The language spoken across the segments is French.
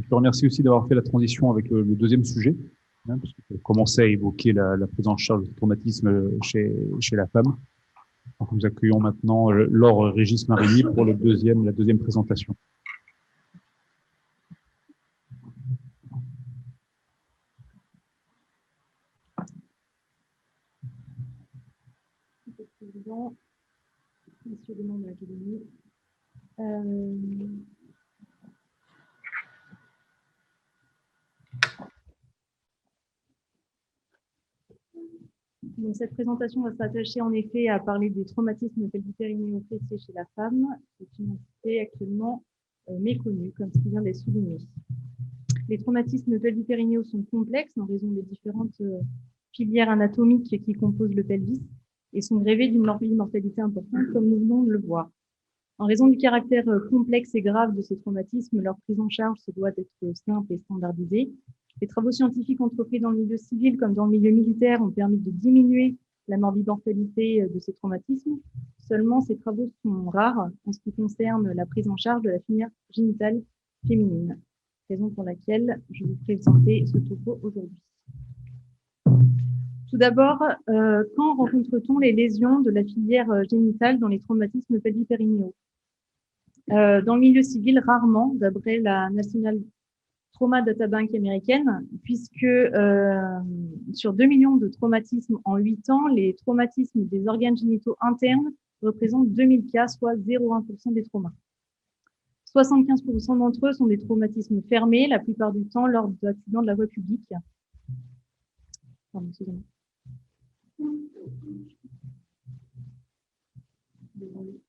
Je te remercie aussi d'avoir fait la transition avec le deuxième sujet, hein, parce que tu as commencé à évoquer la prise en charge du traumatisme chez la femme. Donc, nous accueillons maintenant Laure Régis-Marigny pour la deuxième présentation. Monsieur le Président, messieurs les membres de l'Académie, donc cette présentation va s'attacher en effet à parler des traumatismes pelvipérinéo-fessiers chez la femme, qui est une entité actuellement méconnue, comme ce qui vient d'être souligné. Les traumatismes pelvipérinéaux sont complexes en raison des différentes filières anatomiques qui composent le pelvis et sont grevés d'une mortalité importante, comme nous venons de le voir. En raison du caractère complexe et grave de ces traumatismes, leur prise en charge se doit être simple et standardisée. Les travaux scientifiques entrepris dans le milieu civil comme dans le milieu militaire ont permis de diminuer la morbidité de ces traumatismes. Seulement, ces travaux sont rares en ce qui concerne la prise en charge de la filière génitale féminine, raison pour laquelle je vais vous présenter ce topo aujourd'hui. Tout d'abord, quand rencontre-t-on les lésions de la filière génitale dans les traumatismes pelvipérinéaux? Dans le milieu civil, rarement, d'après la National Trauma Data Bank américaine, puisque sur 2 millions de traumatismes en 8 ans, les traumatismes des organes génitaux internes représentent 2000 cas, soit 0,1% des traumas. 75% d'entre eux sont des traumatismes fermés, la plupart du temps lors d'accidents de la voie publique. Pardon, excusez-moi. Désolée.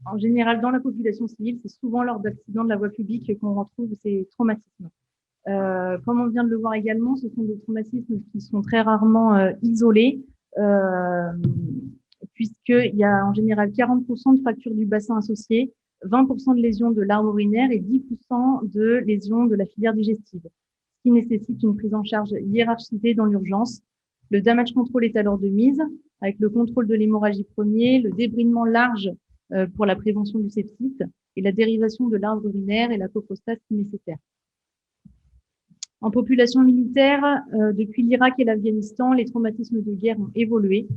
En général, dans la population civile, c'est souvent lors d'accidents de la voie publique qu'on retrouve ces traumatismes. Comme on vient de le voir également, ce sont des traumatismes qui sont très rarement isolés, puisqu'il y a en général 40% de fractures du bassin associées, 20% de lésions de l'arbre urinaire et 10% de lésions de la filière digestive, ce qui nécessite une prise en charge hiérarchisée dans l'urgence. Le damage control est alors de mise, avec le contrôle de l'hémorragie premier, le débridement large pour la prévention du sepsis et la dérivation de l'arbre urinaire et la coprostase si nécessaire. En population militaire, depuis l'Irak et l'Afghanistan, les traumatismes de guerre ont évolué.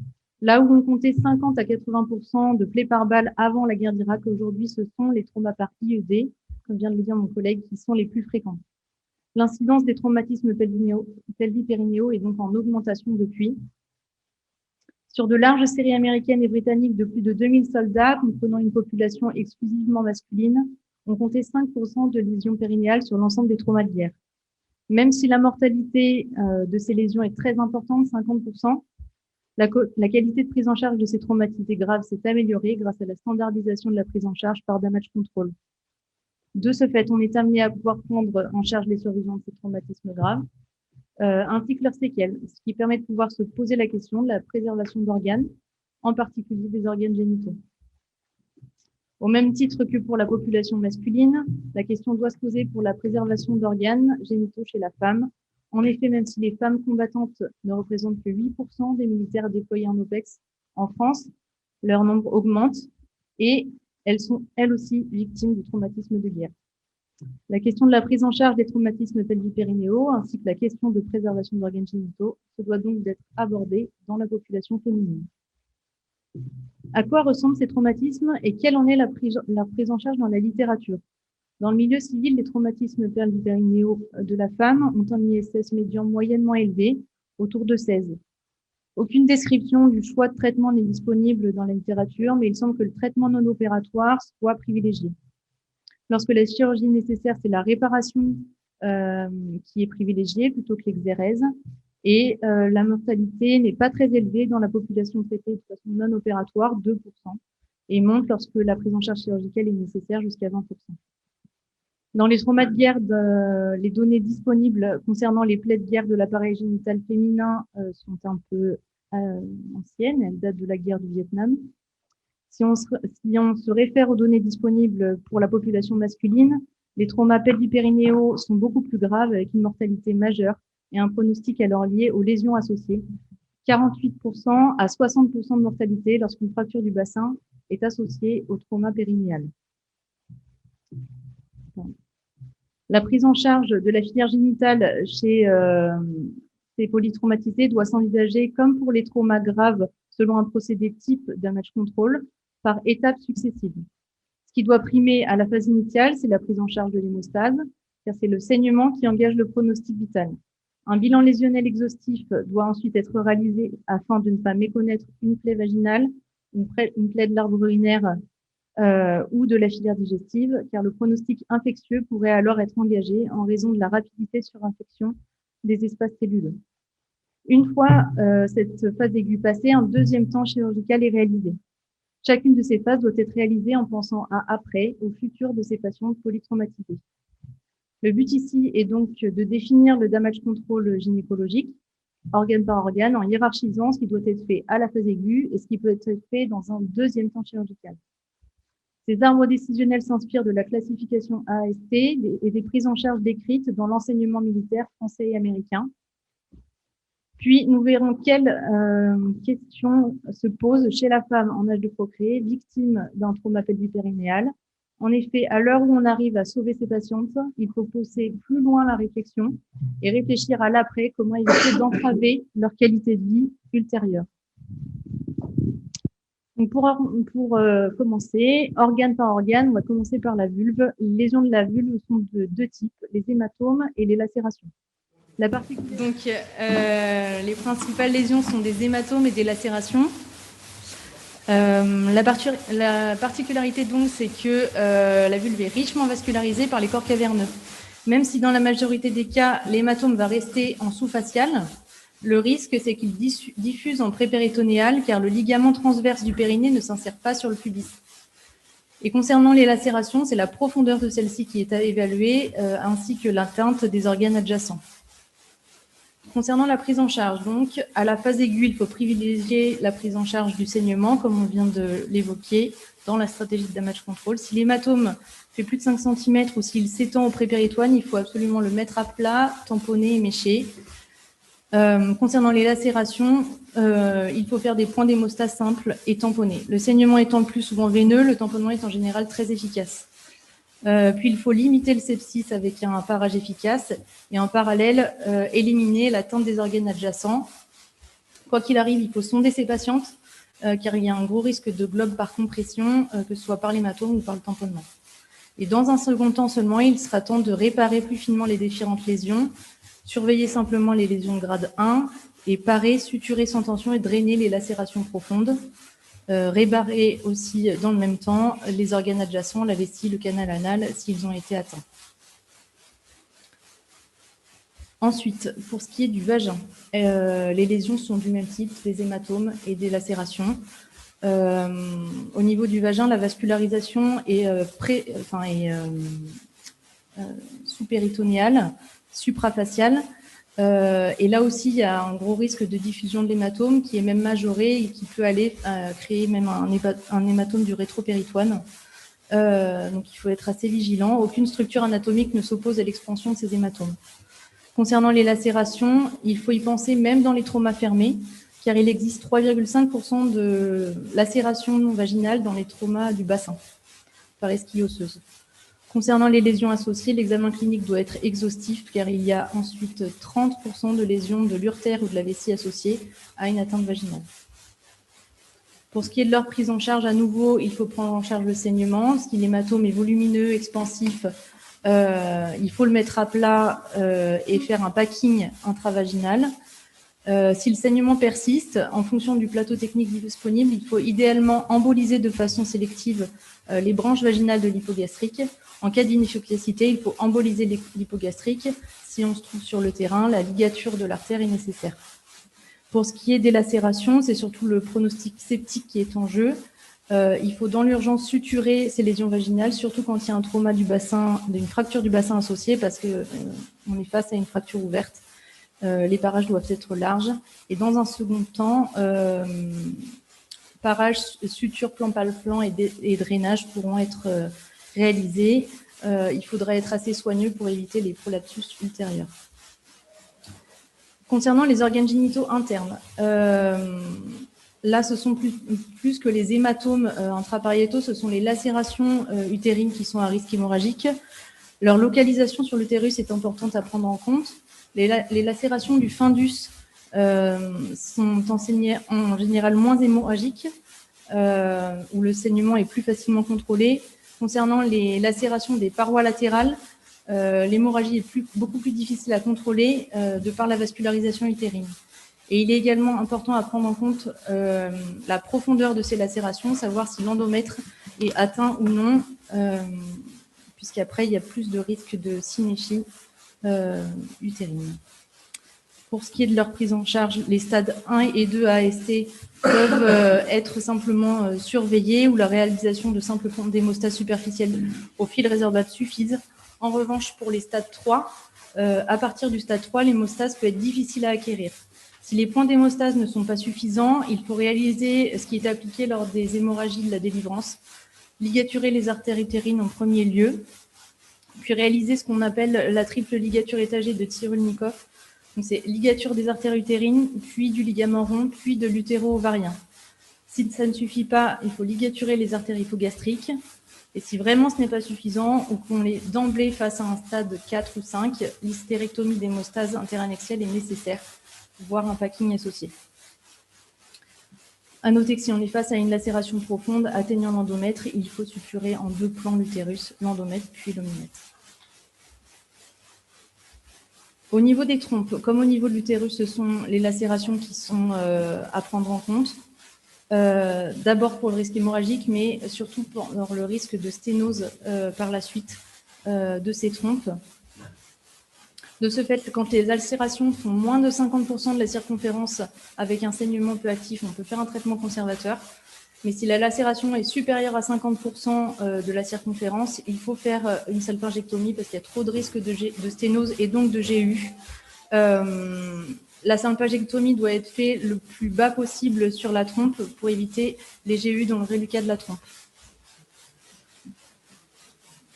Là où on comptait 50 à 80% de plaies par balle avant la guerre d'Irak, aujourd'hui, ce sont les traumas par IED, comme vient de le dire mon collègue, qui sont les plus fréquents. L'incidence des traumatismes pelvipérinéaux est donc en augmentation depuis. Sur de larges séries américaines et britanniques de plus de 2000 soldats, comprenant une population exclusivement masculine, on comptait 5% de lésions périnéales sur l'ensemble des traumas de guerre. Même si la mortalité de ces lésions est très importante, 50%, la qualité de prise en charge de ces traumatismes graves s'est améliorée grâce à la standardisation de la prise en charge par damage control. De ce fait, on est amené à pouvoir prendre en charge les survivants de ces traumatismes graves, ainsi que leurs séquelles, ce qui permet de pouvoir se poser la question de la préservation d'organes, en particulier des organes génitaux. Au même titre que pour la population masculine, la question doit se poser pour la préservation d'organes génitaux chez la femme. En effet, même si les femmes combattantes ne représentent que 8% des militaires déployés en OPEX en France, leur nombre augmente et elles sont elles aussi victimes du traumatisme de guerre. La question de la prise en charge des traumatismes pelvipérinéaux ainsi que la question de préservation d'organes génitaux se doit donc d'être abordée dans la population féminine. À quoi ressemblent ces traumatismes et quelle en est leur prise en charge dans la littérature? Dans le milieu civil, les traumatismes pelvipérinéaux de la femme ont un ISS médian moyennement élevé, autour de 16. Aucune description du choix de traitement n'est disponible dans la littérature, mais il semble que le traitement non opératoire soit privilégié. Lorsque la chirurgie nécessaire, c'est la réparation qui est privilégiée plutôt que l'exérèse. Et la mortalité n'est pas très élevée dans la population traitée de façon non opératoire, 2%, et monte lorsque la prise en charge chirurgicale est nécessaire jusqu'à 20%. Dans les traumas de guerre, les données disponibles concernant les plaies de guerre de l'appareil génital féminin sont un peu anciennes, elles datent de la guerre du Vietnam. Si on se réfère aux données disponibles pour la population masculine, les traumas pelvipérinéaux sont beaucoup plus graves avec une mortalité majeure et un pronostic alors lié aux lésions associées. 48% à 60% de mortalité lorsqu'une fracture du bassin est associée au trauma périnéal. La prise en charge de la filière génitale chez ces polytraumatisés doit s'envisager comme pour les traumas graves selon un procédé type damage control par étapes successives. Ce qui doit primer à la phase initiale, c'est la prise en charge de l'hémostase, car c'est le saignement qui engage le pronostic vital. Un bilan lésionnel exhaustif doit ensuite être réalisé afin de ne pas méconnaître une plaie vaginale, une plaie de l'arbre urinaire ou de la filière digestive, car le pronostic infectieux pourrait alors être engagé en raison de la rapidité sur infection des espaces celluleux. Une fois cette phase aiguë passée, un deuxième temps chirurgical est réalisé. Chacune de ces phases doit être réalisée en pensant à après, au futur de ces patients polytraumatisés. Le but ici est donc de définir le damage control gynécologique, organe par organe, en hiérarchisant ce qui doit être fait à la phase aiguë et ce qui peut être fait dans un deuxième temps chirurgical. Ces arbres décisionnels s'inspirent de la classification AST et des prises en charge décrites dans l'enseignement militaire français et américain. Puis, nous verrons quelles questions se posent chez la femme en âge de procréer, victime d'un trauma pelvipérinéal. En effet, à l'heure où on arrive à sauver ces patientes, il faut pousser plus loin la réflexion et réfléchir à l'après, comment éviter d'entraver leur qualité de vie ultérieure. Donc pour commencer, organe par organe, on va commencer par la vulve. Les lésions de la vulve sont de deux types, les hématomes et les lacérations. Donc, les principales lésions sont des hématomes et des lacérations. La particularité, donc, c'est que la vulve est richement vascularisée par les corps caverneux. Même si dans la majorité des cas, l'hématome va rester en sous-facial, le risque, c'est qu'il diffuse en prépéritonéal, car le ligament transverse du périnée ne s'insère pas sur le pubis. Et concernant les lacérations, c'est la profondeur de celle-ci qui est à évaluer, ainsi que l'atteinte des organes adjacents. Concernant la prise en charge, donc, à la phase aiguë, il faut privilégier la prise en charge du saignement, comme on vient de l'évoquer dans la stratégie de damage control. Si l'hématome fait plus de 5 cm ou s'il s'étend au prépéritoine, il faut absolument le mettre à plat, tamponner et mécher. Concernant les lacérations, il faut faire des points d'hémostase simples et tamponner. Le saignement étant le plus souvent veineux, le tamponnement est en général très efficace. Puis il faut limiter le sepsis avec un parage efficace et en parallèle éliminer l'atteinte des organes adjacents. Quoi qu'il arrive, il faut sonder ces patientes car il y a un gros risque de globe par compression, que ce soit par l'hématome ou par le tamponnement. Et dans un second temps seulement, il sera temps de réparer plus finement les différentes lésions, surveiller simplement les lésions de grade 1 et parer, suturer sans tension et drainer les lacérations profondes. Réparer aussi dans le même temps les organes adjacents, la vessie, le canal anal, s'ils ont été atteints. Ensuite, pour ce qui est du vagin, les lésions sont du même type, des hématomes et des lacérations. Au niveau du vagin, la vascularisation est sous-péritonéale, suprafaciale. Et là aussi, il y a un gros risque de diffusion de l'hématome qui est même majoré et qui peut aller créer même un hématome du rétropéritoine. Donc, il faut être assez vigilant. Aucune structure anatomique ne s'oppose à l'expansion de ces hématomes. Concernant les lacérations, il faut y penser même dans les traumas fermés, car il existe 3,5% de lacérations non vaginales dans les traumas du bassin, par esquille osseuse. Concernant les lésions associées, l'examen clinique doit être exhaustif car il y a ensuite 30% de lésions de l'urtère ou de la vessie associées à une atteinte vaginale. Pour ce qui est de leur prise en charge, à nouveau, il faut prendre en charge le saignement. Si l'hématome est volumineux, expansif, il faut le mettre à plat et faire un packing intravaginal. Si le saignement persiste, en fonction du plateau technique disponible, il faut idéalement emboliser de façon sélective les branches vaginales de l'hypogastrique. En cas d'inefficacité, il faut emboliser l'hypogastrique. Si on se trouve sur le terrain, la ligature de l'artère est nécessaire. Pour ce qui est des lacérations, c'est surtout le pronostic septique qui est en jeu. Il faut dans l'urgence suturer ces lésions vaginales, surtout quand il y a un trauma du bassin, une fracture du bassin associée, parce qu'on est face à une fracture ouverte. Les parages doivent être larges. Et dans un second temps, parages, suture plan par plan et drainage pourront être réalisés. Il faudra être assez soigneux pour éviter les prolapsus ultérieurs. Concernant les organes génitaux internes, là, ce sont plus que les hématomes intrapariétaux, ce sont les lacérations utérines qui sont à risque hémorragique. Leur localisation sur l'utérus est importante à prendre en compte. Les lacérations du fundus sont en général moins hémorragiques, où le saignement est plus facilement contrôlé. Concernant les lacérations des parois latérales, l'hémorragie est beaucoup plus difficile à contrôler de par la vascularisation utérine. Et il est également important à prendre en compte la profondeur de ces lacérations, savoir si l'endomètre est atteint ou non, puisqu'après, il y a plus de risque de synéchie utérine. Pour ce qui est de leur prise en charge, les stades 1 et 2 AST peuvent être simplement surveillés, ou la réalisation de simples pompes d'hémostase superficielle au fil résorbable suffisent. En revanche, pour les stades 3, à partir du stade 3, l'hémostase peut être difficile à acquérir. Si les points d'hémostase ne sont pas suffisants, il faut réaliser ce qui est appliqué lors des hémorragies de la délivrance, ligaturer les artères utérines en premier lieu, puis réaliser ce qu'on appelle la triple ligature étagée de Tsirulnikov. Donc c'est ligature des artères utérines, puis du ligament rond, puis de l'utéro-ovarien. Si ça ne suffit pas, il faut ligaturer les artères hypogastriques. Et si vraiment ce n'est pas suffisant, ou qu'on est d'emblée face à un stade 4 ou 5, l'hystérectomie d'hémostase interannexielle est nécessaire, voire un packing associé. À noter que si on est face à une lacération profonde atteignant l'endomètre, il faut suturer en 2 plans l'utérus, l'endomètre puis l'ominètre. Au niveau des trompes, comme au niveau de l'utérus, ce sont les lacérations qui sont à prendre en compte. D'abord pour le risque hémorragique, mais surtout pour le risque de sténose par la suite de ces trompes. De ce fait, quand les lacérations font moins de 50% de la circonférence avec un saignement peu actif, on peut faire un traitement conservateur. Mais si la lacération est supérieure à 50% de la circonférence, il faut faire une salpingectomie parce qu'il y a trop de risques de sténose et donc de GU. La salpingectomie doit être faite le plus bas possible sur la trompe pour éviter les GU dans le reliquat de la trompe.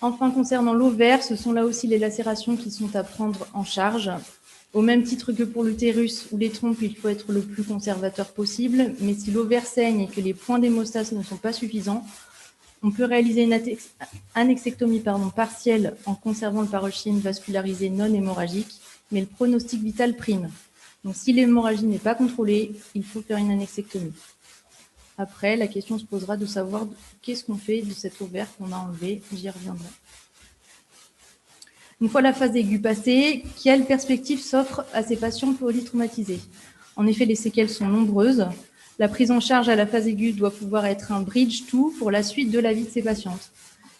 Enfin, concernant l'ovaire, ce sont là aussi les lacérations qui sont à prendre en charge. Au même titre que pour l'utérus ou les trompes, il faut être le plus conservateur possible. Mais si l'ovaire saigne et que les points d'hémostase ne sont pas suffisants, on peut réaliser une annexectomie partielle en conservant le parenchyme vascularisé non hémorragique, mais le pronostic vital prime. Donc si l'hémorragie n'est pas contrôlée, il faut faire une annexectomie. Après, la question se posera de savoir qu'est-ce qu'on fait de cet ovaire qu'on a enlevé, j'y reviendrai. Une fois la phase aiguë passée, quelle perspective s'offre à ces patients polytraumatisés? En effet, les séquelles sont nombreuses. La prise en charge à la phase aiguë doit pouvoir être un bridge to pour la suite de la vie de ces patientes.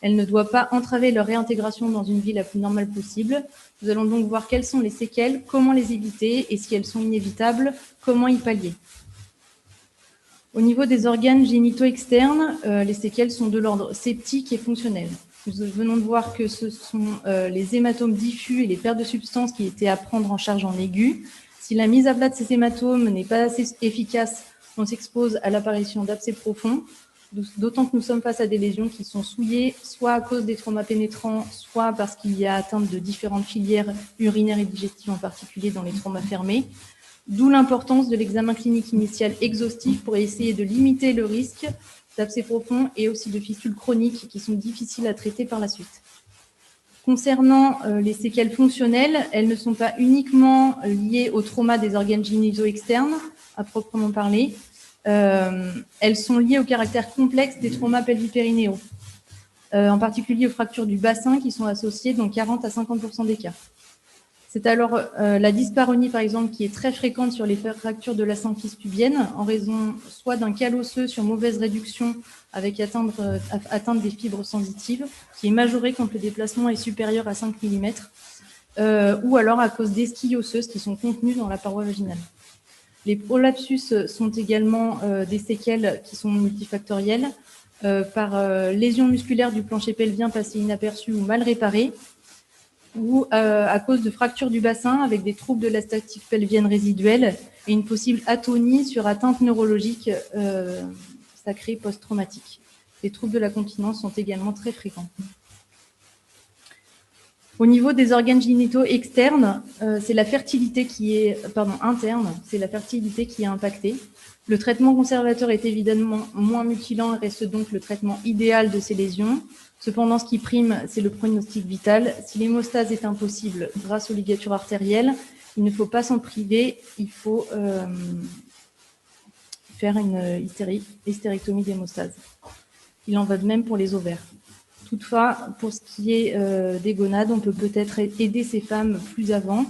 Elle ne doit pas entraver leur réintégration dans une vie la plus normale possible. Nous allons donc voir quelles sont les séquelles, comment les éviter et si elles sont inévitables, comment y pallier. Au niveau des organes génitaux externes, les séquelles sont de l'ordre septique et fonctionnel. Nous venons de voir que ce sont les hématomes diffus et les pertes de substances qui étaient à prendre en charge en aigu. Si la mise à plat de ces hématomes n'est pas assez efficace, on s'expose à l'apparition d'abcès profonds, d'autant que nous sommes face à des lésions qui sont souillées, soit à cause des traumas pénétrants, soit parce qu'il y a atteinte de différentes filières urinaires et digestives, en particulier dans les traumas fermés. D'où l'importance de l'examen clinique initial exhaustif pour essayer de limiter le risque d'abcès profond et aussi de fistules chroniques qui sont difficiles à traiter par la suite. Concernant les séquelles fonctionnelles, elles ne sont pas uniquement liées au trauma des organes génitaux externes, à proprement parler. Elles sont liées au caractère complexe des traumas pelvipérinéaux, en particulier aux fractures du bassin qui sont associées dans 40 à 50% des cas. C'est alors la dyspareunie, par exemple, qui est très fréquente sur les fractures de la symphyse pubienne, en raison soit d'un cal osseux sur mauvaise réduction avec atteinte des fibres sensitives, qui est majorée quand le déplacement est supérieur à 5 mm, ou alors à cause d'esquilles osseuses qui sont contenues dans la paroi vaginale. Les prolapsus sont également des séquelles qui sont multifactorielles. par lésion musculaire du plancher pelvien passé inaperçu ou mal réparé, ou à cause de fractures du bassin avec des troubles de la statique pelvienne résiduelle et une possible atonie sur atteinte neurologique sacrée post-traumatique. Les troubles de la continence sont également très fréquents. Au niveau des organes génitaux externes, c'est la fertilité qui est, interne, c'est la fertilité qui est impactée. Le traitement conservateur est évidemment moins mutilant et reste donc le traitement idéal de ces lésions. Cependant, ce qui prime, c'est le pronostic vital. Si l'hémostase est impossible grâce aux ligatures artérielles, il ne faut pas s'en priver, il faut faire une hystérectomie d'hémostase. Il en va de même pour les ovaires. Toutefois, pour ce qui est des gonades, on peut peut-être aider ces femmes plus avant.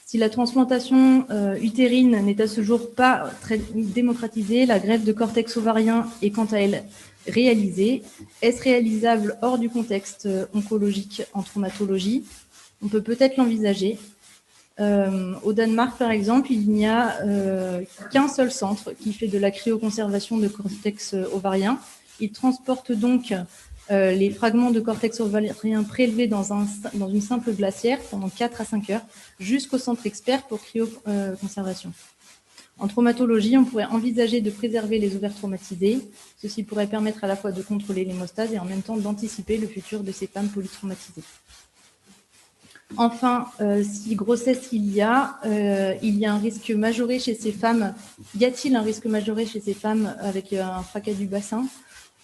Si la transplantation utérine n'est à ce jour pas très démocratisée, la greffe de cortex ovarien est quant à elle réalisée. Est-ce réalisable hors du contexte oncologique en traumatologie? On peut peut-être l'envisager. Au Danemark, par exemple, il n'y a qu'un seul centre qui fait de la cryoconservation de cortex ovarien. Il transporte donc les fragments de cortex ovarien prélevés dans une simple glacière pendant 4 à 5 heures jusqu'au centre expert pour cryoconservation. En traumatologie, on pourrait envisager de préserver les ovaires traumatisés. Ceci pourrait permettre à la fois de contrôler l'hémostase et en même temps d'anticiper le futur de ces femmes polytraumatisées. Enfin, si grossesse il y a un risque majoré chez ces femmes. Y a-t-il un risque majoré chez ces femmes avec un fracas du bassin?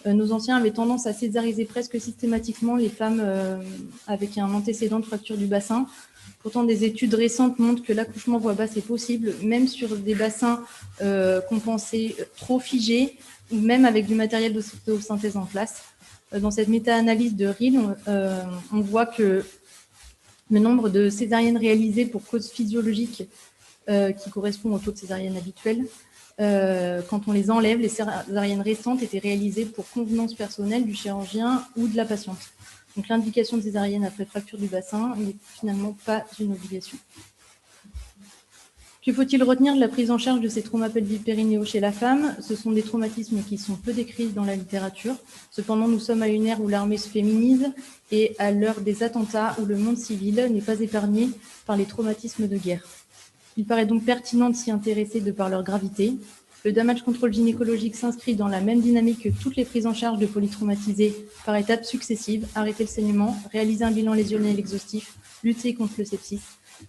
Nos anciens avaient tendance à césariser presque systématiquement les femmes avec un antécédent de fracture du bassin. Pourtant, des études récentes montrent que l'accouchement voie basse est possible, même sur des bassins compensés trop figés, ou même avec du matériel de synthèse en place. Dans cette méta-analyse de Rill, on voit que le nombre de césariennes réalisées pour cause physiologique qui correspond au taux de césarienne habituel, quand on les enlève, les césariennes récentes étaient réalisées pour convenance personnelle du chirurgien ou de la patiente. Donc l'indication de césarienne après fracture du bassin n'est finalement pas une obligation. Que faut-il retenir de la prise en charge de ces traumas pelvipérinéaux chez la femme? Ce sont des traumatismes qui sont peu décrits dans la littérature. Cependant, nous sommes à une ère où l'armée se féminise et à l'heure des attentats où le monde civil n'est pas épargné par les traumatismes de guerre. Il paraît donc pertinent de s'y intéresser de par leur gravité. Le damage control gynécologique s'inscrit dans la même dynamique que toutes les prises en charge de polytraumatisés par étapes successives: arrêter le saignement, réaliser un bilan lésionnel exhaustif, lutter contre le sepsis.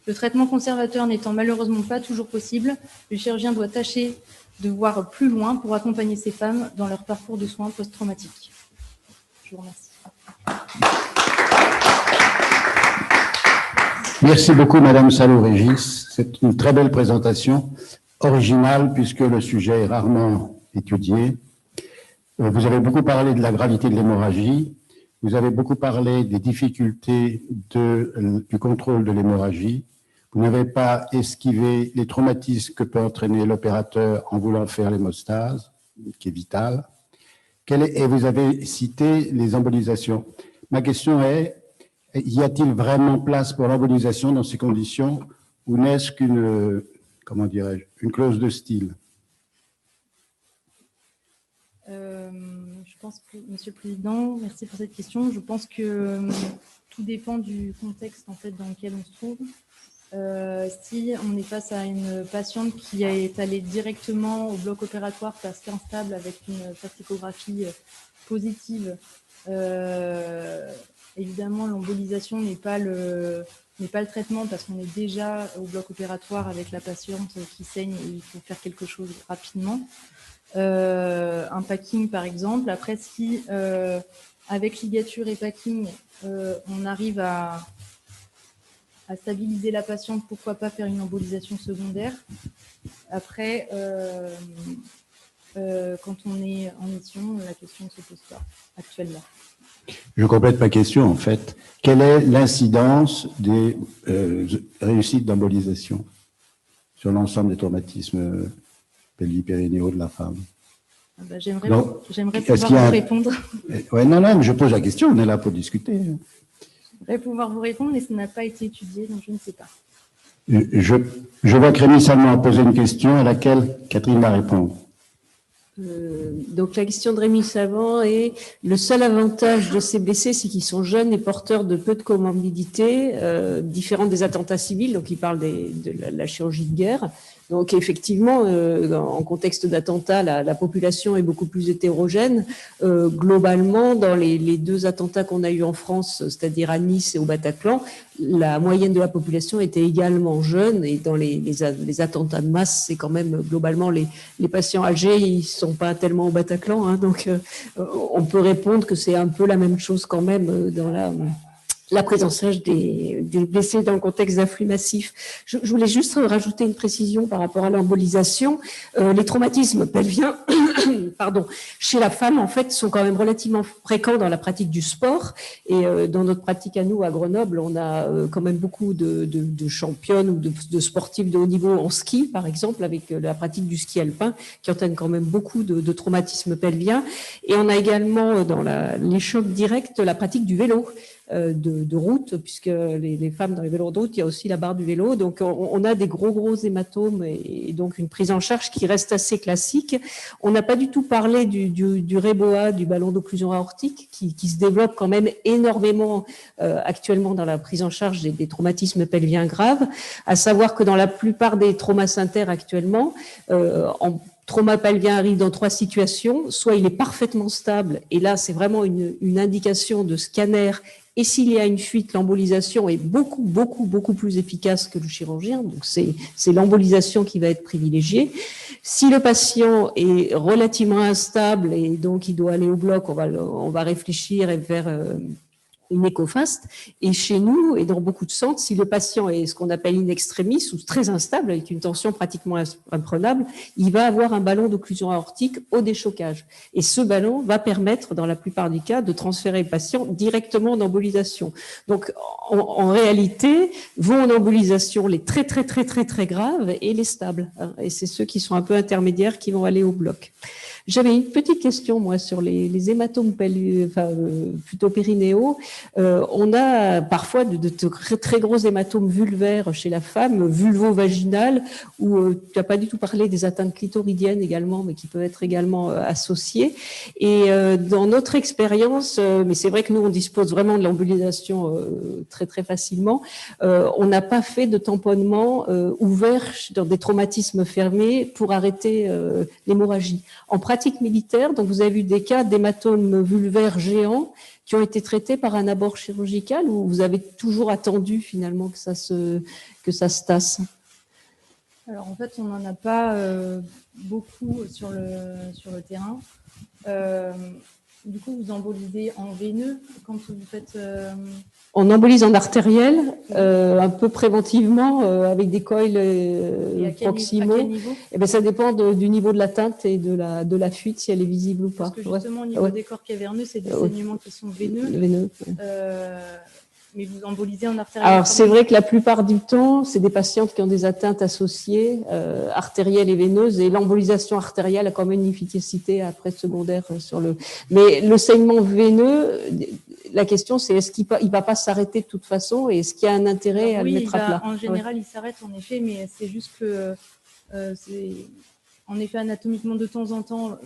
Le traitement conservateur n'étant malheureusement pas toujours possible, le chirurgien doit tâcher de voir plus loin pour accompagner ces femmes dans leur parcours de soins post-traumatiques. Je vous remercie. Merci beaucoup, Madame Salo-Régis. C'est une très belle présentation, originale, puisque le sujet est rarement étudié. Vous avez beaucoup parlé de la gravité de l'hémorragie. Vous avez beaucoup parlé des difficultés du contrôle de l'hémorragie. Vous n'avez pas esquivé les traumatismes que peut entraîner l'opérateur en voulant faire l'hémostase, qui est vitale. Et vous avez cité les embolisations. Ma question est, y a-t-il vraiment place pour l'embolisation dans ces conditions ou n'est-ce qu'une, comment dirais-je, une clause de style? Je pense que, Monsieur le Président, merci pour cette question. Je pense que tout dépend du contexte en fait, dans lequel on se trouve. Si on est face à une patiente qui est allée directement au bloc opératoire parce qu'instable avec une plasticographie positive, évidemment l'embolisation n'est pas le traitement parce qu'on est déjà au bloc opératoire avec la patiente qui saigne et il faut faire quelque chose rapidement. Un packing par exemple. Après, si avec ligature et packing, on arrive à stabiliser la patiente, pourquoi pas faire une embolisation secondaire. Après, quand on est en mission, la question ne se pose pas actuellement. Je complète ma question en fait. Quelle est l'incidence des réussites d'embolisation sur l'ensemble des traumatismes pelvipérinéaux de la femme? J'aimerais pouvoir vous répondre. Ouais, non, mais je pose la question, on est là pour discuter. J'aimerais pouvoir vous répondre, mais ça n'a pas été étudié, donc je ne sais pas. Je vois que Rémi Salmon a posé une question à laquelle Catherine va répondre. Donc la question de Rémi Savant est le seul avantage de ces blessés, c'est qu'ils sont jeunes et porteurs de peu de comorbidités, différentes des attentats civils. Donc il parle de la chirurgie de guerre. Donc effectivement, en contexte d'attentat, la population est beaucoup plus hétérogène. Globalement, dans les deux attentats qu'on a eus en France, c'est-à-dire à Nice et au Bataclan, la moyenne de la population était également jeune. Et dans les attentats de masse, c'est quand même globalement les patients âgés, ils sont pas tellement au Bataclan. Hein, donc on peut répondre que c'est un peu la même chose quand même dans la prise en charge des blessés dans le contexte d'afflux massif. Je voulais juste rajouter une précision par rapport à l'embolisation. Les traumatismes pelviens, pardon, chez la femme, en fait, sont quand même relativement fréquents dans la pratique du sport. Et dans notre pratique à nous, à Grenoble, on a quand même beaucoup de championnes ou de sportifs de haut niveau en ski, par exemple, avec la pratique du ski alpin, qui entraîne quand même beaucoup de traumatismes pelviens. Et on a également, dans les chocs directs, la pratique du vélo. De route, puisque les femmes dans les vélos de route, il y a aussi la barre du vélo. Donc, on a des gros hématomes et donc une prise en charge qui reste assez classique. On n'a pas du tout parlé du REBOA, du ballon d'occlusion aortique, qui se développe quand même énormément actuellement dans la prise en charge des traumatismes pelviens graves, à savoir que dans la plupart des traumas inter actuellement, trauma pelvien arrive dans 3 situations. Soit il est parfaitement stable, et là, c'est vraiment une indication de scanner. Et s'il y a une fuite, l'embolisation est beaucoup plus efficace que le chirurgien. Donc, c'est l'embolisation qui va être privilégiée. Si le patient est relativement instable et donc il doit aller au bloc, on va réfléchir et vers une écofaste. Et chez nous, et dans beaucoup de centres, si le patient est ce qu'on appelle in extremis ou très instable, avec une tension pratiquement imprenable, il va avoir un ballon d'occlusion aortique au déchocage. Et ce ballon va permettre, dans la plupart des cas, de transférer le patient directement en embolisation. Donc, en réalité, vont en embolisation les très graves et les stables. Et c'est ceux qui sont un peu intermédiaires qui vont aller au bloc. J'avais une petite question, moi, sur les hématomes plutôt périnéaux. On a parfois de très gros hématomes vulvaires chez la femme, vulvo-vaginales, où tu n'as pas du tout parlé des atteintes clitoridiennes également, mais qui peuvent être également associées. Et dans notre expérience, mais c'est vrai que nous, on dispose vraiment de l'embolisation très facilement, on n'a pas fait de tamponnement ouvert dans des traumatismes fermés pour arrêter l'hémorragie. En pratique militaire, donc vous avez vu des cas d'hématomes vulvaires géants qui ont été traités par un abord chirurgical, ou vous avez toujours attendu finalement que ça se tasse? Alors en fait, on n'en a pas beaucoup sur le terrain. Du coup, vous embolisez en veineux quand vous faites… On embolise en artériel, un peu préventivement, avec des coils proximaux. À quel niveau ? Eh bien, ça dépend du niveau de l'atteinte et de la fuite, si elle est visible ou pas. Parce que justement, au niveau des corps caverneux, c'est des saignements qui sont veineux. Mais vous embolisez en artériel. Alors, c'est vrai que la plupart du temps, c'est des patientes qui ont des atteintes associées, artérielles et veineuses, et l'embolisation artérielle a quand même une efficacité après secondaire sur le… Mais le saignement veineux, la question c'est est-ce qu'il va pas s'arrêter de toute façon, et est-ce qu'il y a un intérêt à le mettre à plat? En général, il s'arrête en effet, mais c'est juste que en effet, anatomiquement, de temps en temps,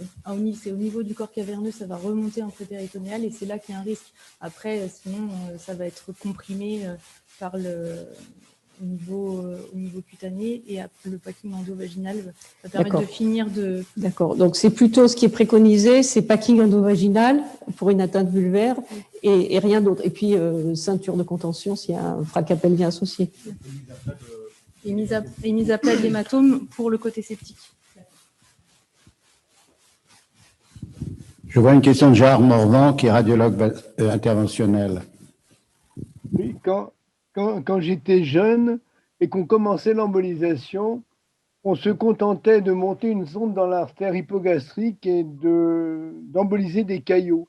c'est au niveau du corps caverneux, ça va remonter en péritonéal, et c'est là qu'il y a un risque. Après, sinon, ça va être comprimé par au niveau cutané, et le packing endovaginal va permettre de finir de… D'accord. Donc, c'est plutôt ce qui est préconisé, c'est packing endovaginal pour une atteinte vulvaire et rien d'autre. Et puis, ceinture de contention s'il y a un fracas pelvien associé. Et mise à plat de l'hématome pour le côté septique. Je vois une question de Gérard Morvan, qui est radiologue interventionnel. Oui, quand j'étais jeune et qu'on commençait l'embolisation, on se contentait de monter une sonde dans l'artère hypogastrique et d'emboliser des caillots.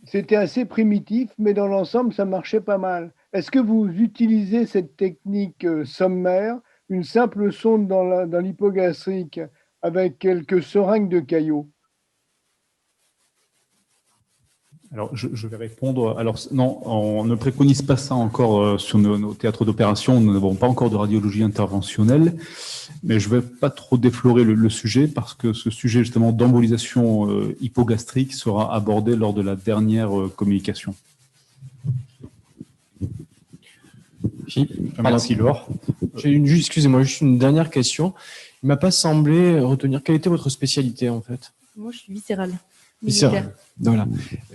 C'était assez primitif, mais dans l'ensemble, ça marchait pas mal. Est-ce que vous utilisez cette technique sommaire, une simple sonde dans l'hypogastrique avec quelques seringues de caillots? Alors, je vais répondre. Alors, non, on ne préconise pas ça encore sur nos théâtres d'opération. Nous n'avons pas encore de radiologie interventionnelle, mais je ne vais pas trop déflorer le sujet parce que ce sujet justement d'embolisation hypogastrique sera abordé lors de la dernière communication. Merci Laure. Excusez-moi, juste une dernière question. Il ne m'a pas semblé retenir quelle était votre spécialité en fait. Moi, je suis viscérale. Viscérale. Voilà.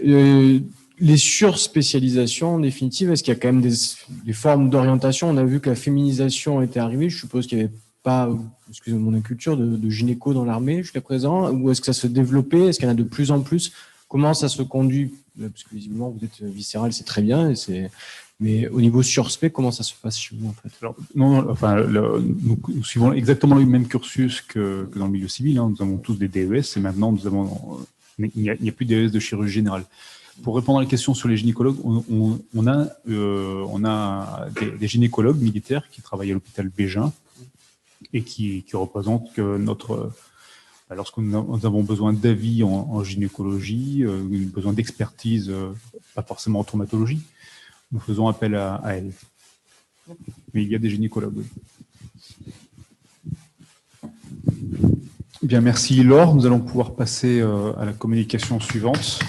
Les surspécialisations, en définitive, est-ce qu'il y a quand même des formes d'orientation? On a vu que la féminisation était arrivée. Je suppose qu'il n'y avait pas, excusez mon inculture, de gynéco dans l'armée jusqu'à présent. Ou est-ce que ça se développait? Est-ce qu'il y en a de plus en plus? Comment ça se conduit? Parce que visiblement, vous êtes viscéral, c'est très bien. Mais au niveau surspé, comment ça se passe chez vous en fait? Alors, non, enfin, nous suivons exactement le même cursus que dans le milieu civil. Hein. Nous avons tous des DES et maintenant il n'y a plus de DES de chirurgie générale. Pour répondre à la question sur les gynécologues, on a des gynécologues militaires qui travaillent à l'hôpital Bégin et qui représentent que lorsque nous avons besoin d'avis en gynécologie, besoin d'expertise, pas forcément en traumatologie, nous faisons appel à elles. Mais il y a des gynécologues. Bien, merci Laure. Nous allons pouvoir passer à la communication suivante.